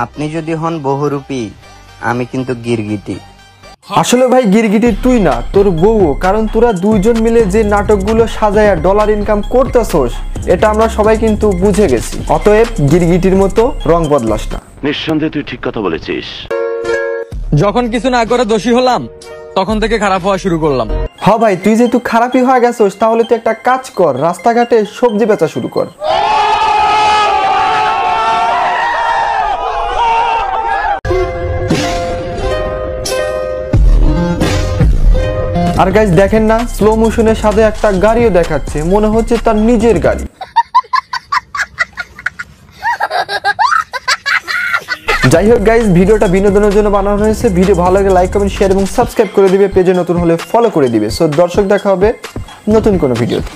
আপনি যদি হন বহুরূপী, আমি কিন্তু গিরগিটি। আসলে ভাই গিরগিটি তুই না, তোর বউ। কারণ তোরা দুইজন মিলে যে নাটকগুলো সাজায়া ডলার ইনকাম করতেছস, এটা আমরা সবাই কিন্তু বুঝে গেছি। অতএব গিরগিটির মতো রং বদলাস না। নিঃসন্দেহে তুই ঠিক কথা বলেছিস। যখন কিছু না করে দোষী হলাম, তখন থেকে খারাপ হওয়া শুরু করলাম। হ ভাই, তুই যেহেতু খারাপই হয়ে গেছস, তাহলে তুই একটা কাজ কর, রাস্তাঘাটে সবজি বেচা শুরু কর। আর গাইস দেখেন না, স্লো মোশনের সাথে একটা গাড়িও দেখাচ্ছে, মনে হচ্ছে তার নিজের গাড়ি। যাই হোক গাইস, ভিডিওটা বিনোদনের জন্য বানানো হয়েছে। ভিডিও ভালো লাগে লাইক কমেন্ট শেয়ার এবং সাবস্ক্রাইব করে দিবে। পেজে নতুন হলে ফলো করে দিবে। সো দর্শক, দেখা হবে নতুন কোনো ভিডিওতে।